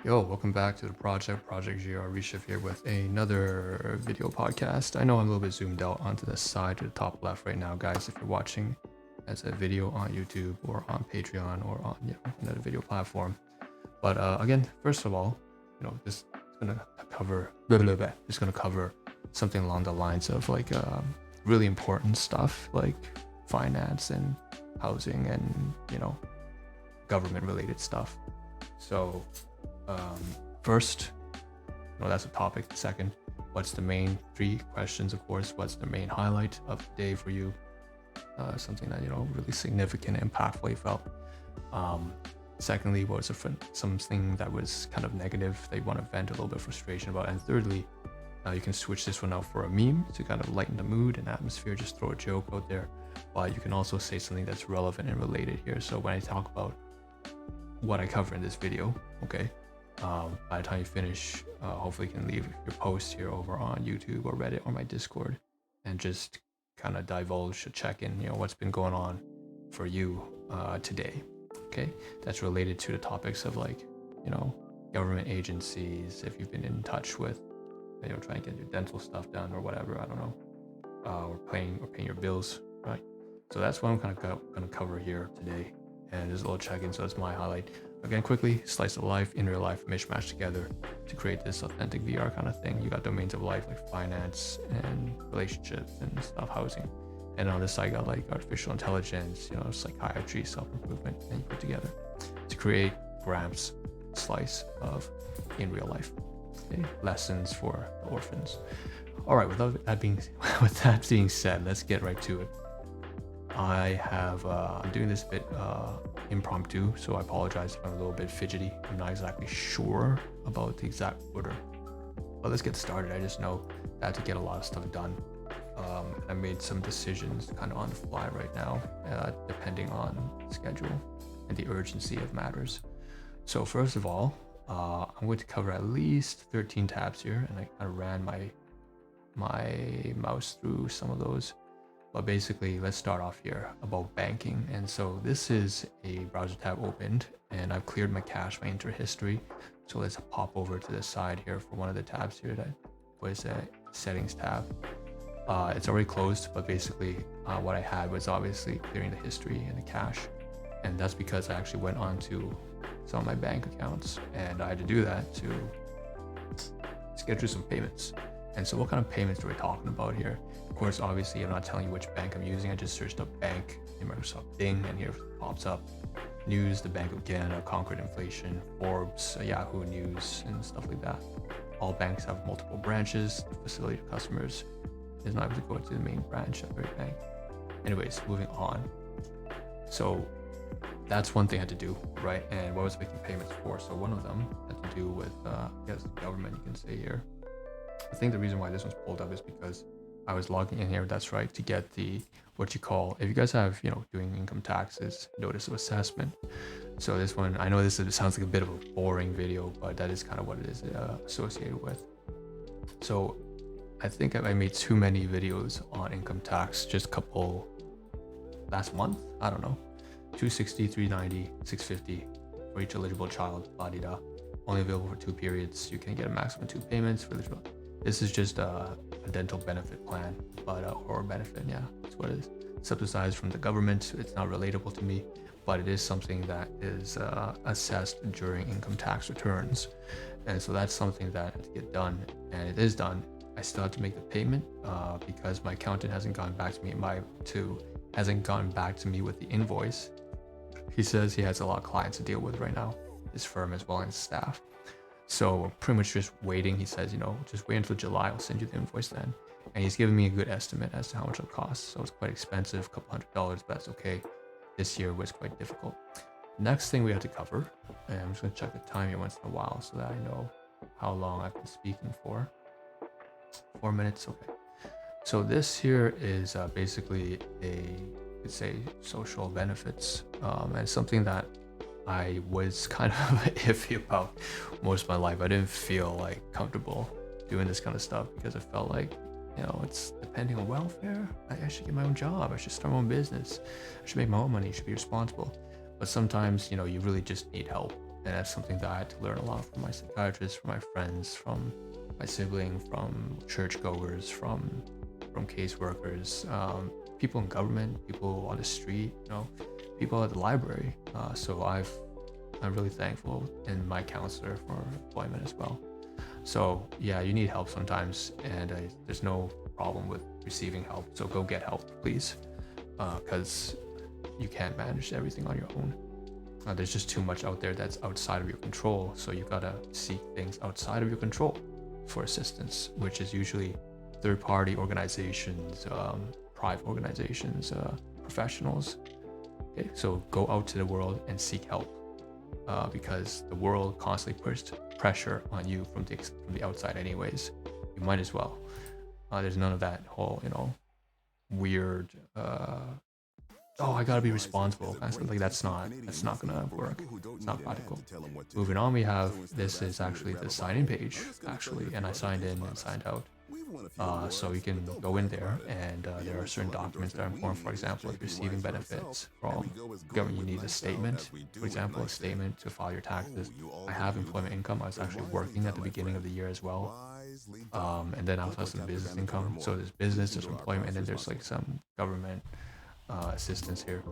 Yo, welcome back to the Project GR Reshift here with another video podcast. I know I'm a little bit zoomed out onto the side to the top left right now, guys. If you're watching as a video on YouTube or on Patreon or on another video platform. But again, first of all, this is gonna cover Just gonna cover something along the lines of like really important stuff like finance and housing and government related stuff. So first, that's a topic. Second, what's the main three questions? Of course, what's the main highlight of the day for you? Something that really significant, impactful you felt. Secondly, what was something that was kind of negative that you want to vent a little bit of frustration about? And thirdly, you can switch this one out for a meme to kind of lighten the mood and atmosphere. Just throw a joke out there, but you can also say something that's relevant and related here. So when I talk about what I cover in this video, okay, by the time you finish, hopefully you can leave your post here over on YouTube or Reddit or my Discord and just kind of divulge, check in, what's been going on for you today. Okay, that's related to the topics of like, government agencies, if you've been in touch with, trying to get your dental stuff done or whatever, I don't know, or paying your bills, right? So that's what I'm kind of going to cover here today. And there's a little check-in, so that's my highlight. Again, quickly, slice of life, in real life, mishmash together to create this authentic VR kind of thing. You got domains of life like finance and relationships and stuff, housing. And on this side, got like artificial intelligence, psychiatry, self-improvement, and you put together to create Gramps slice of in real life. Okay? Lessons for the orphans. All right, with that being said, let's get right to it. I'm doing this a bit impromptu, so I apologize if I'm a little bit fidgety. I'm not exactly sure about the exact order, but let's get started. I just know that I have to get a lot of stuff done. I made some decisions kind of on the fly right now, depending on schedule and the urgency of matters. So first of all, I'm going to cover at least 13 tabs here, and I kind of ran my mouse through some of those. But basically, let's start off here about banking. And so this is a browser tab opened, and I've cleared my cache, my enter history. So let's pop over to the side here for one of the tabs here that was a settings tab. It's already closed, but basically what I had was obviously clearing the history and the cache. And that's because I actually went on to some of my bank accounts, and I had to do that to schedule some payments. And so what kind of payments are we talking about here? Of course, obviously, I'm not telling you which bank I'm using. I just searched up bank in Microsoft Bing, and here pops up news, the Bank of Canada, Concord Inflation, Forbes, Yahoo News, and stuff like that. All banks have multiple branches. The facility to customers is not able to go to the main branch of every bank. Anyways, moving on. So that's one thing I had to do, right? And what I was making payments for. So one of them had to do with, I guess, the government, you can say here. I think the reason why this one's pulled up is because I was logging in here, that's right, to get the, what you call, if you guys have, doing income taxes, notice of assessment. So this one, I know sounds like a bit of a boring video, but that is kind of what it is associated with. So I think I made too many videos on income tax, just a couple last month, I don't know, 260, 390, 650 for each eligible child, la-di-da. Only available for 2 periods. You can get a maximum 2 payments for eligible. This is just a dental benefit plan, but or benefit, yeah, that's what it is. Subsidized from the government. It's not relatable to me, but it is something that is assessed during income tax returns, and so that's something that had to get done, and it is done. I still have to make the payment because my accountant hasn't gone back to me. Hasn't gotten back to me with the invoice. He says he has a lot of clients to deal with right now, his firm as well as staff. So pretty much just waiting. He says, just wait until July. I'll send you the invoice then. And he's giving me a good estimate as to how much it'll cost. So it's quite expensive, a couple $100, but that's okay. This year was quite difficult. Next thing we have to cover, and I'm just going to check the time here once in a while so that I know how long I've been speaking for. 4 minutes, okay. So this here is basically you could say social benefits, and something that I was kind of iffy about most of my life. I didn't feel like comfortable doing this kind of stuff because I felt like, it's depending on welfare. I should get my own job. I should start my own business. I should make my own money. I should be responsible. But sometimes, you really just need help. And that's something that I had to learn a lot from my psychiatrist, from my friends, from my sibling, from churchgoers, from caseworkers, people in government, people on the street, people at the library. So I'm really thankful in my counselor for employment as well. So yeah, you need help sometimes, and there's no problem with receiving help. So go get help, please, because you can't manage everything on your own. There's just too much out there that's outside of your control. So you gotta seek things outside of your control for assistance, which is usually third-party organizations, private organizations, professionals. Okay, so go out to the world and seek help, because the world constantly puts pressure on you from the outside anyways. You might as well. There's none of that whole, weird, I gotta be responsible. Like that's not gonna work. It's not practical. Moving on, we have, this is actually the sign-in page, actually, and I signed in and signed out. So you can go in there, and there are certain documents that are important. For example, if you're receiving benefits from government, you need a statement. For example, a statement to file your taxes. I have employment income. I was actually working at the beginning of the year as well. And then I also have some business income. So there's business, there's employment, and then there's like some government assistance here.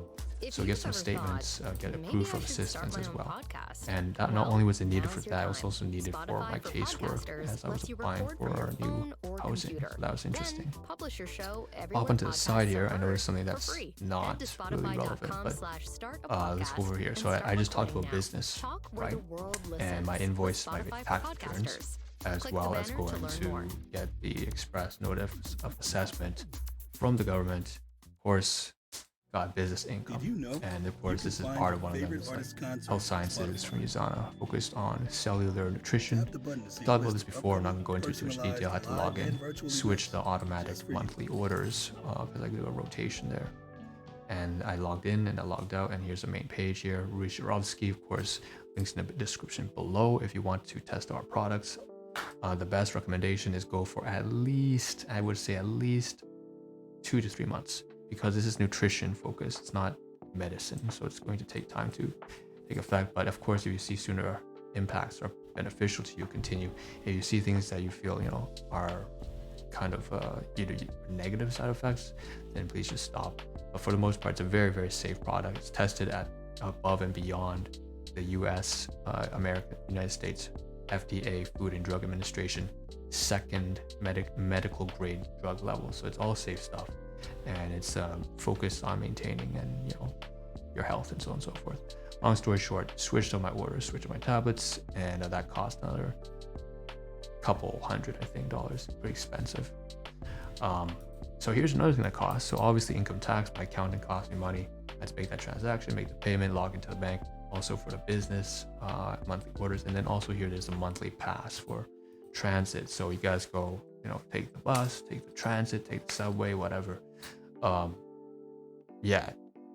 So get some statements, get a proof of assistance as well. And that not only was it needed for that, it was also needed for my casework as I was applying for new housing. So that was interesting. Up onto the side here, I noticed something that's not really relevant, but let's go over here. So I just talked about business, right? And my invoice, my tax returns, as well as going to get the express notice of assessment from the government. Of course, got business income, and of course this is part of one of them. It's like health sciences from USANA, focused on cellular nutrition. I talked about this before, I'm not going to go into too much detail. I had to log in, switch the automatic monthly orders, because I do a rotation there. And I logged in and I logged out, and here's the main page here. Risharovsky, of course, links in the description below if you want to test our products. The best recommendation is go for at least, I would say at least 2 to 3 months, because this is nutrition focused, it's not medicine, so it's going to take time to take effect. But of course, if you see sooner impacts are beneficial to you, continue. If you see things that you feel are kind of either negative side effects, then please just stop. But for the most part, it's a very, very safe product. It's tested at above and beyond the US, United States FDA, Food and Drug Administration, second medical grade drug level. So it's all safe stuff, and it's focused on maintaining and your health and so on and so forth. Long story short, switched on my orders, switched on my tablets, and that cost another couple $100, I think, dollars. Pretty expensive. So here's another thing that costs. So obviously income tax, my accountant cost me money. I had to make that transaction, make the payment, log into the bank. Also for the business, monthly orders, and then also here there's a monthly pass for transit. So you guys go, take the bus, take the transit, take the subway, whatever. Yeah,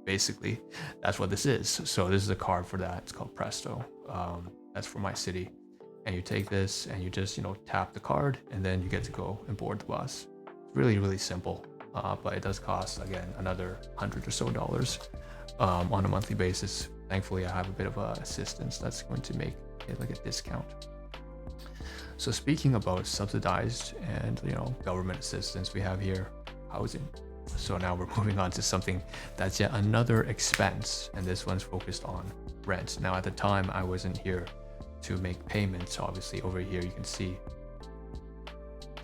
basically that's what this is. So this is a card for that. It's called Presto. That's for my city, and you take this and you just tap the card, and then you get to go and board the bus. It's really, really simple, but it does cost, again, another $100 or so on a monthly basis. Thankfully, I have a bit of assistance that's going to make it like a discount. So speaking about subsidized and government assistance, we have here housing. So now we're moving on to something that's yet another expense, and this one's focused on rent. Now at the time, I wasn't here to make payments. Obviously, over here you can see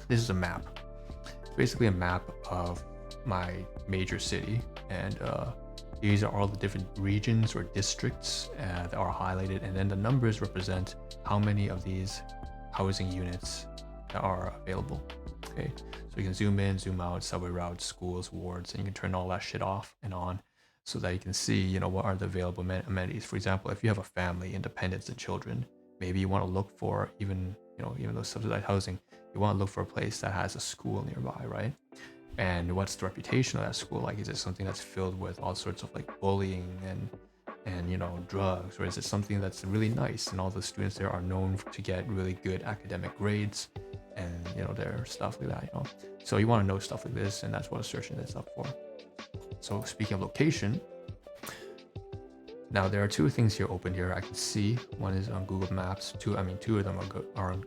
this is a map. It's basically a map of my major city, and these are all the different regions or districts that are highlighted, and then the numbers represent how many of these housing units are available. Okay, so you can zoom in, zoom out, subway routes, schools, wards, and you can turn all that shit off and on so that you can see, what are the available amenities. For example, if you have a family, independents, and children, maybe you want to look for, even though subsidized housing, you want to look for a place that has a school nearby, right? And what's the reputation of that school like? Is it something that's filled with all sorts of like bullying and drugs, or is it something that's really nice and all the students there are known to get really good academic grades and their stuff like that, So you want to know stuff like this, and that's what I'm searching this up for. So speaking of location, Now there are two things here open here. I can see one is on Google Maps. Two of them are on,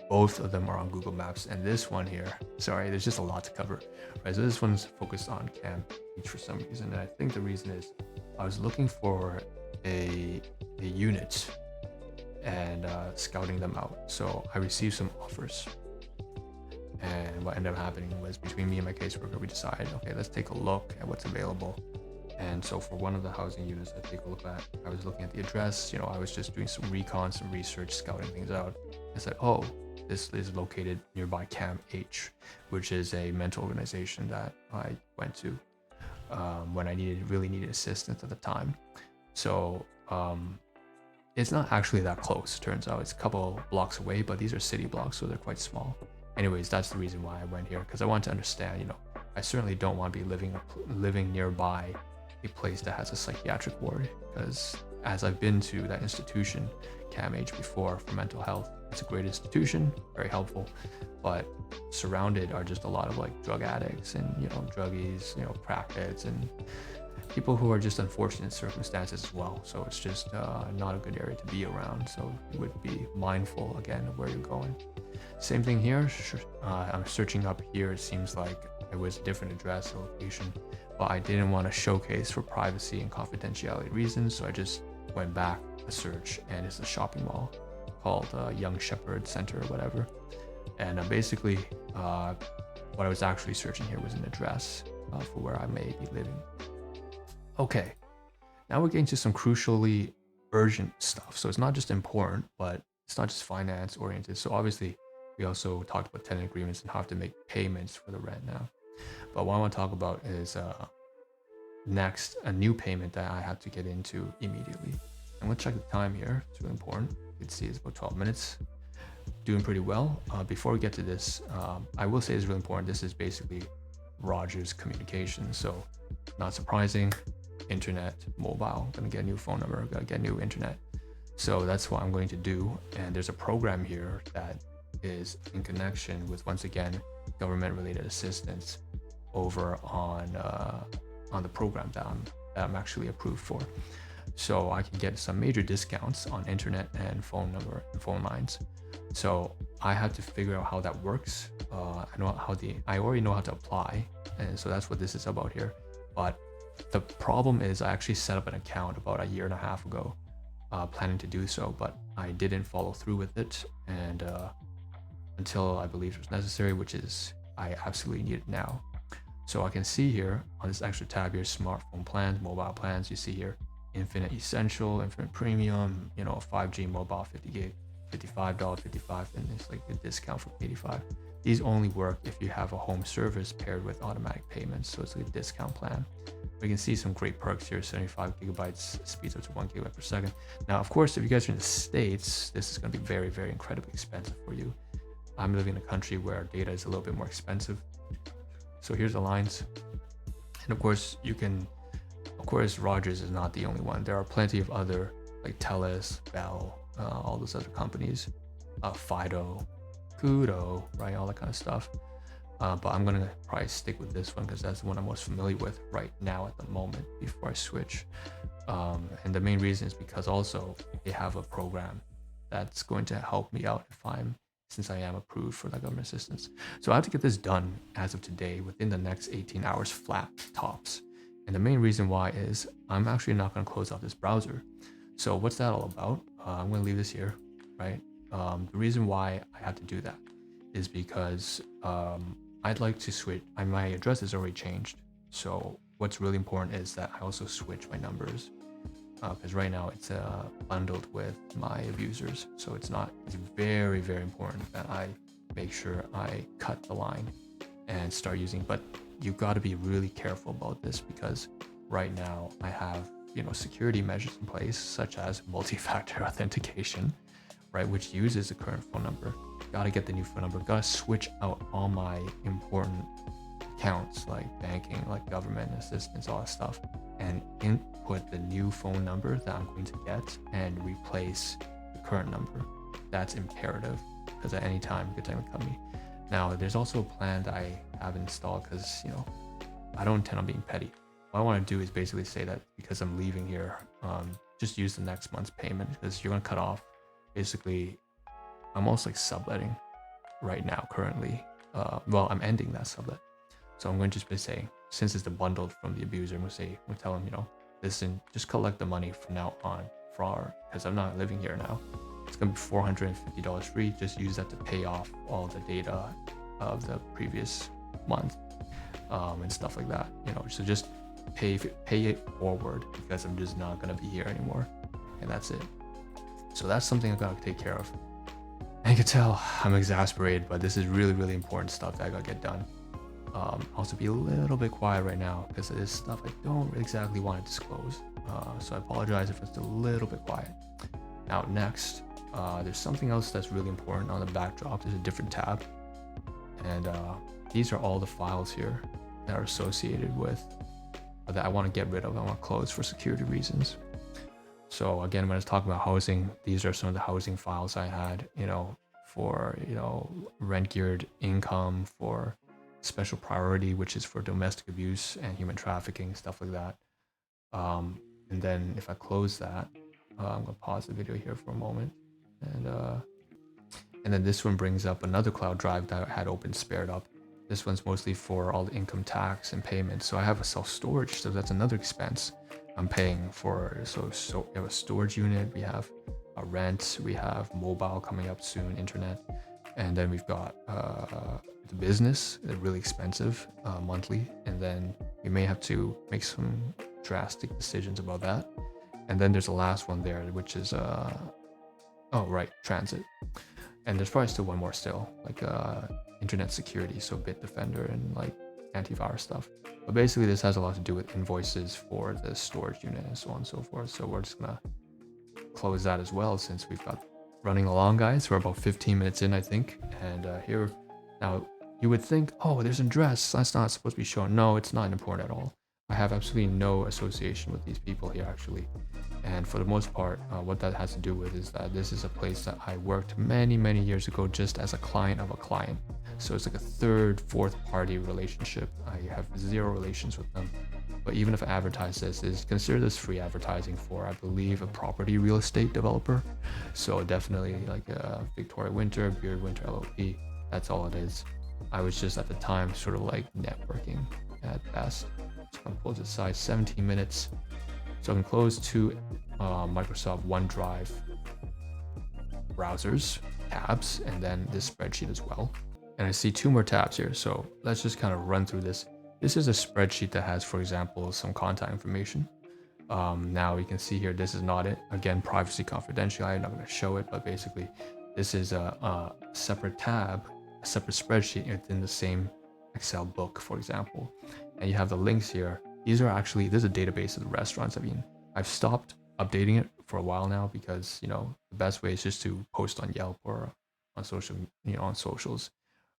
both of them are on Google Maps, and this one here, sorry, there's just a lot to cover, right? So this one's focused on Cam Beach for some reason, and I think the reason is I was looking for a unit and scouting them out. So I received some offers, and what ended up happening was between me and my caseworker, we decided, okay, let's take a look at what's available. And so for one of the housing units I take a look at, I was looking at the address, I was just doing some recon, some research, scouting things out. I said, oh, this is located nearby Cam H, which is a mental organization that I went to when I really needed assistance at the time. So it's not actually that close, turns out. It's a couple blocks away, but these are city blocks, so they're quite small. Anyways, that's the reason why I went here, because I want to understand, I certainly don't want to be living nearby a place that has a psychiatric ward, because as I've been to that institution, CAMH, before for mental health, it's a great institution, very helpful, but surrounded are just a lot of like drug addicts and druggies, crackheads, and people who are just unfortunate circumstances as well. So it's just not a good area to be around. So you would be mindful again of where you're going. Same thing here. I'm searching up here. It seems like it was a different address or location, but I didn't want to showcase for privacy and confidentiality reasons. So I just went back a search, and it's a shopping mall called Young Shepherd Center or whatever. And basically what I was actually searching here was an address for where I may be living. Okay, now we're getting to some crucially urgent stuff. So it's not just important, but it's not just finance oriented. So obviously we also talked about tenant agreements and how to make payments for the rent now. But what I want to talk about is next, a new payment that I have to get into immediately. I'm going to check the time here. It's really important. You can see it's about 12 minutes. Doing pretty well. Before we get to this, I will say it's really important. This is basically Roger's communication. So not surprising, internet, mobile, gonna get a new phone number, gotta get new internet. So that's what I'm going to do. And there's a program here that is in connection with, once again, government related assistance over on the program that I'm actually approved for. So I can get some major discounts on internet and phone number and phone lines. So I have to figure out how that works. I already know how to apply, and so that's what this is about here. But the problem is I actually set up an account about a year and a half ago, planning to do so, but I didn't follow through with it, and until I believe it was necessary, which is I absolutely need it now. So I can see here on this extra tab here, smartphone plans, mobile plans. You see here, Infinite Essential, Infinite Premium, 5G mobile, 50 gig, $55.55, and it's like a discount for $85. These only work if you have a home service paired with automatic payments, so it's like a discount plan. We can see some great perks here: 75 gigabytes, speeds up to 1 gigabyte per second. Now, of course, if you guys are in the States, this is going to be very, very incredibly expensive for you. I'm living in a country where data is a little bit more expensive. So here's the lines. And of course, Rogers is not the only one. There are plenty of other, like Telus, Bell, all those other companies, Fido, Kudo, right, all that kind of stuff. But I'm gonna probably stick with this one because that's the one I'm most familiar with right now at the moment before I switch. And the main reason is because also they have a program that's going to help me out since I am approved for that government assistance. So I have to get this done as of today within the next 18 hours flat tops. And the main reason why is I'm actually not going to close off this browser. So what's that all about? I'm going to leave this here, right? The reason why I have to do that is because I'd like to switch. My address is already changed. So what's really important is that I also switch my numbers, because right now it's bundled with my abusers. So it's very, very important that I make sure I cut the line and start using, but you've got to be really careful about this because right now I have, security measures in place, such as multi-factor authentication, right, which uses the current phone number. Got to get the new phone number, got to switch out all my important accounts like banking, like government assistance, all that stuff, and input the new phone number that I'm going to get and replace the current number. That's imperative because at any time you could technically cut me. Now, there's also a plan that I have installed because, I don't intend on being petty. What I want to do is basically say that because I'm leaving here just use the next month's payment, because you're going to cut off basically. I'm almost like subletting right now currently. Well, I'm ending that sublet, so I'm going to just be saying, since it's the bundled from the abuser, I'm going to tell him, listen, just collect the money from now on because I'm not living here now. It's going to be $450 free. Just use that to pay off all the data of the previous month, and stuff like that. So just pay it forward, because I'm just not going to be here anymore, and that's it. So that's something I've got to take care of. And you can tell I'm exasperated, but this is really, really important stuff that I got to get done. Also be a little bit quiet right now, because it is stuff I don't exactly want to disclose. So I apologize if it's a little bit quiet. Now next, there's something else that's really important on the backdrop. There's a different tab, and these are all the files here that are associated with that I want to get rid of. I want to close for security reasons. So again, when I was talking about housing, these are some of the housing files I had, for, rent geared income, for special priority, which is for domestic abuse and human trafficking, stuff like that. And then if I close that, I'm gonna pause the video here for a moment. And then this one brings up another cloud drive that I had open spared up. This one's mostly for all the income tax and payments. So I have a self-storage, so that's another expense I'm paying for. So we have a storage unit, we have a rent, we have mobile coming up soon, internet, and then we've got the business, really expensive monthly, and then we may have to make some drastic decisions about that. And then there's the last one there, which is transit. And there's probably still one more still, like internet security, so Bitdefender and like antivirus stuff. But basically this has a lot to do with invoices for the storage unit and so on and so forth. So we're just gonna close that as well, since we've got running along, guys. We're about 15 minutes in, I think. And here, now you would think, oh, there's an address, that's not supposed to be shown. No, it's not important at all. I have absolutely no association with these people here, actually. And for the most part, what that has to do with is that this is a place that I worked many, many years ago just as a client of a client. So it's like a third, fourth party relationship. I have zero relations with them. But even if I advertise this, is consider this free advertising for, I believe, a property real estate developer. So definitely like a Victoria Winter, Beard Winter LLP. That's all it is. I was just at the time sort of like networking at best. So I'm gonna close this side, 17 minutes. So I'm close to Microsoft OneDrive browsers, tabs, and then this spreadsheet as well. And I see two more tabs here. So let's just kind of run through this. This is a spreadsheet that has, for example, some contact information. Now you can see here, this is not it. Again, privacy confidential. I'm not going to show it, but basically this is a separate tab, a separate spreadsheet within the same Excel book, for example. And you have the links here. These are actually, there's a database of the restaurants. I mean, I've stopped updating it for a while now because, the best way is just to post on Yelp or on social, on socials,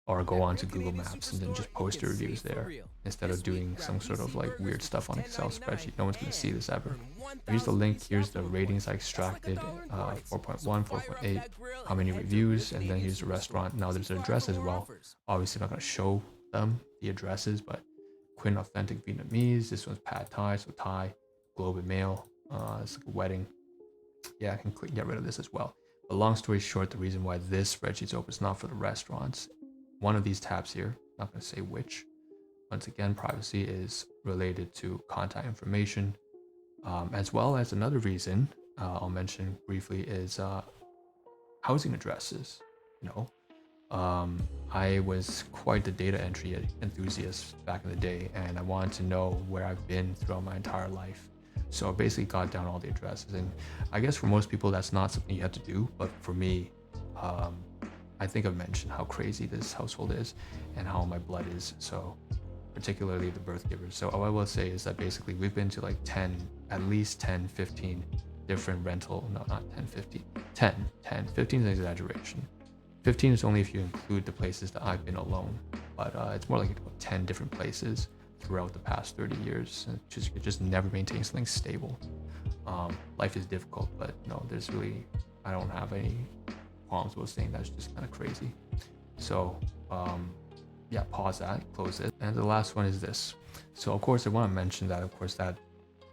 or go on to Google Maps and then just post your reviews there instead of doing some sort of like weird stuff on Excel spreadsheet. No one's going to see this ever. Here's the link. Here's the ratings I extracted, 4.1, 4.8, how many reviews, and then here's the restaurant. Now there's an address as well. Obviously, I'm not going to show them the addresses, but Quinn Authentic Vietnamese. This one's Pad Thai, so Thai, Globe and Mail. It's like a wedding. Yeah, I can get rid of this as well. But long story short, the reason why this spreadsheet's open is not for the restaurants. One of these tabs here, not going to say which. Once again, privacy is related to contact information, as well as another reason I'll mention briefly is housing addresses. I was quite the data entry enthusiast back in the day, and I wanted to know where I've been throughout my entire life. So I basically got down all the addresses, and I guess for most people that's not something you have to do, but for me, I think I've mentioned how crazy this household is and how my blood is, so particularly the birth givers. So all I will say is that basically we've been to like at least 10, 15 different rental, no, not 10, 15, 10, 15 is an exaggeration. 15 is only if you include the places that I've been alone, but it's more like 10 different places throughout the past 30 years. And just never maintain something stable. Life is difficult, but no, there's really, I don't have any qualms with saying that's just kind of crazy. So yeah, pause that, close it. And the last one is this. So of course I want to mention that, of course, that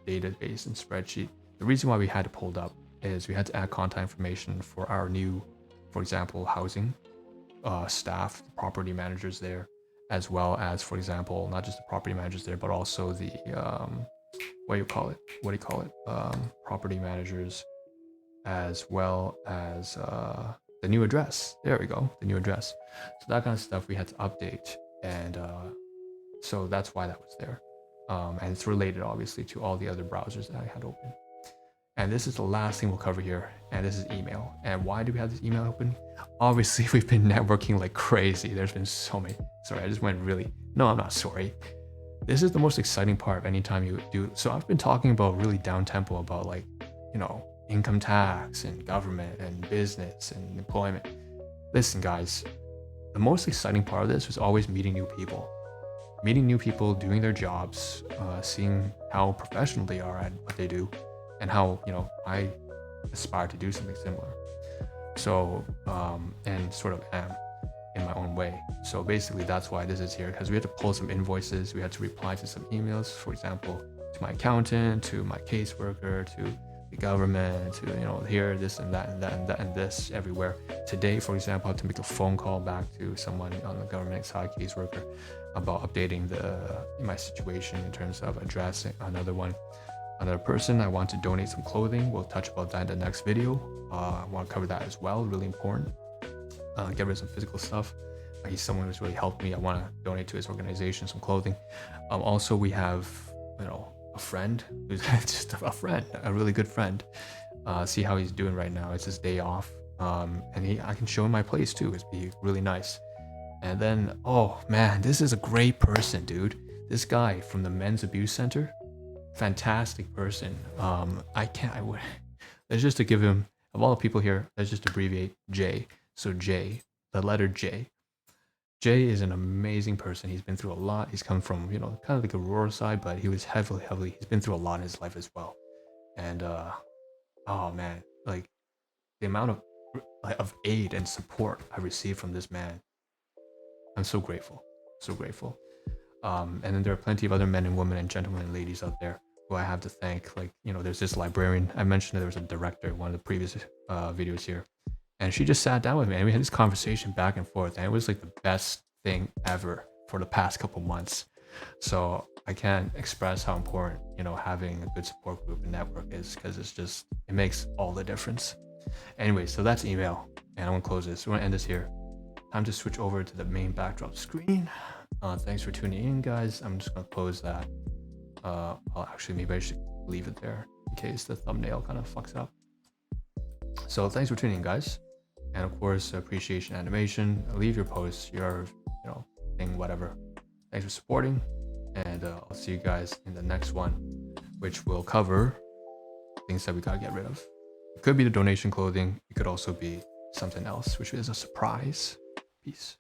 database and spreadsheet, the reason why we had it pulled up is we had to add contact information for our new, for example, housing staff, the property managers there, as well as, for example, not just the property managers there, but also the what do you call it? Property managers, as well as the new address. There we go, the new address. So that kind of stuff we had to update, and so that's why that was there. And it's related, obviously, to all the other browsers that I had open. And this is the last thing we'll cover here, and this is email. And why do we have this email open? Obviously, we've been networking like crazy. There's been so many. Sorry, I just went really. No, I'm not sorry. This is the most exciting part of any time you do. So I've been talking about really down tempo about, like, you know, income tax and government and business and employment. Listen, guys, the most exciting part of this was always meeting new people. Meeting new people, doing their jobs, seeing how professional they are at what they do, and how, you know, I aspire to do something similar. So, and sort of am in my own way. So basically that's why this is here, because we had to pull some invoices, we had to reply to some emails, for example, to my accountant, to my caseworker, to the government, to, you know, here, this and that and that and that and this everywhere. Today, for example, I had to make a phone call back to someone on the government side, caseworker, about updating my situation in terms of addressing another person. I want to donate some clothing. We'll touch about that in the next video. I want to cover that as well, really important. Get rid of some physical stuff. He's someone who's really helped me. I want to donate to his organization some clothing. Also, we have, you know, a friend who's just a friend, a really good friend. See how he's doing right now. It's his day off, and I can show him my place too. It'd be really nice. And then, oh man, this is a great person, dude. This guy from the Men's Abuse Center, fantastic person. Let's just to give him, of all the people here, let's just abbreviate J. So J, the letter J. Jay is an amazing person. He's been through a lot. He's come from, you know, kind of like a rural side, but he was heavily, he's been through a lot in his life as well. And, oh man, like the amount of aid and support I received from this man, I'm so grateful, so grateful. And then there are plenty of other men and women and gentlemen and ladies out there who I have to thank. Like, you know, there's this librarian. I mentioned that there was a director in one of the previous videos here. And she just sat down with me and we had this conversation back and forth. And it was like the best thing ever for the past couple months. So I can't express how important, you know, having a good support group and network is, because it makes all the difference. Anyway, so that's email. And I'm gonna close this. We're gonna end this here. Time to switch over to the main backdrop screen. Thanks for tuning in, guys. I'm just gonna close that. Maybe I should leave it there in case the thumbnail kind of fucks up. So thanks for tuning in, guys. And of course, appreciation animation. Leave your posts, your, you know, thing, whatever. Thanks for supporting, and I'll see you guys in the next one, which will cover things that we gotta get rid of. It could be the donation clothing. It could also be something else, which is a surprise. Peace.